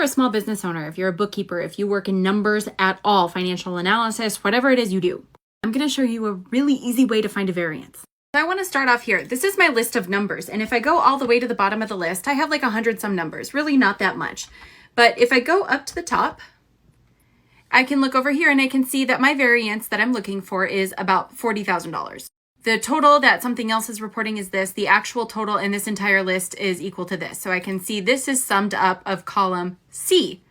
a small business owner, if you're a bookkeeper, if you work in numbers at all, financial analysis, whatever it is you do, I'm going to show you a really easy way to find a variance. So I want to start off here. This is my list of numbers. And if I go all the way to the bottom of the list, I have like 100 some numbers, really not that much. But if I go up to the top, I can look over here and I can see that my variance that I'm looking for is about $40,000. The total that something else is reporting is this. The actual total in this entire list is equal to this. So I can see this is summed up of column C.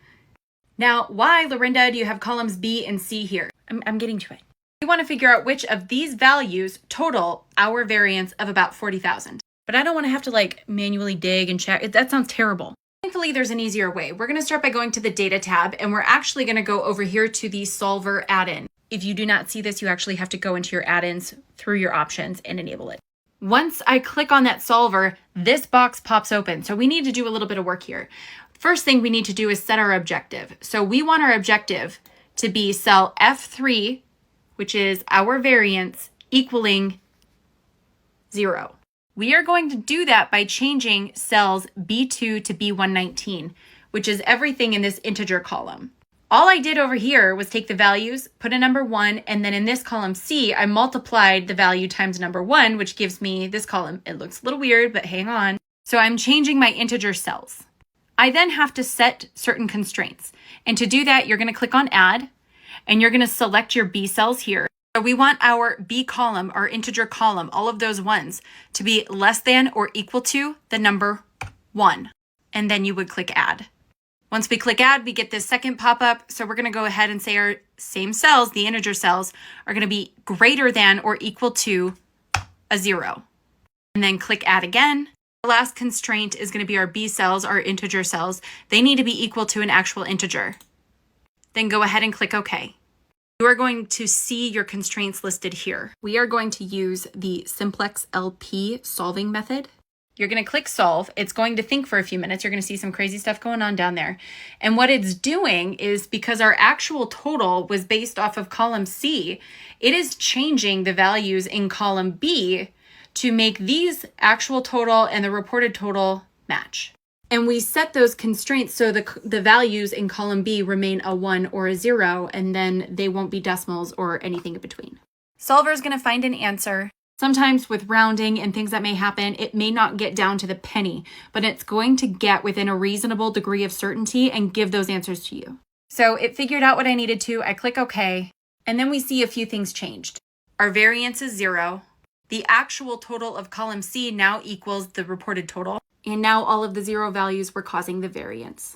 Now, why, Lorinda, do you have columns B and C here? I'm getting to it. We want to figure out which of these values total our variance of about 40,000. But I don't want to have to like manually dig and check. That sounds terrible. Thankfully, there's an easier way. We're going to start by going to the data tab, and we're actually going to go over here to the solver add-in. If you do not see this, you actually have to go into your add-ins through your options and enable it. Once I click on that solver, this box pops open. So we need to do a little bit of work here. First thing we need to do is set our objective. So we want our objective to be cell F3, which is our variance, equaling 0. We are going to do that by changing cells B2 to B119, which is everything in this integer column. All I did over here was take the values, put a number 1, and then in this column C, I multiplied the value times number 1, which gives me this column. It looks a little weird, but hang on. So I'm changing my integer cells. I then have to set certain constraints. And to do that, you're going to click on Add, and you're going to select your B cells here. So we want our B column, our integer column, all of those ones, to be less than or equal to the number 1. And then you would click Add. Once we click Add, we get this second pop-up. So we're going to go ahead and say our same cells, the integer cells, are going to be greater than or equal to a 0. And then click Add again. The last constraint is going to be our B cells, our integer cells. They need to be equal to an actual integer. Then go ahead and click OK. You are going to see your constraints listed here. We are going to use the simplex LP solving method. You're going to click solve. It's going to think for a few minutes. You're going to see some crazy stuff going on down there. And what it's doing is, because our actual total was based off of column C, it is changing the values in column B to make these actual total and the reported total match. And we set those constraints so the values in column B remain a 1 or a 0, and then they won't be decimals or anything in between. Solver is going to find an answer. Sometimes with rounding and things that may happen, it may not get down to the penny, but it's going to get within a reasonable degree of certainty and give those answers to you. So it figured out what I needed to. I click OK, and then we see a few things changed. Our variance is 0. The actual total of column C now equals the reported total. And now all of the 0 values were causing the variance.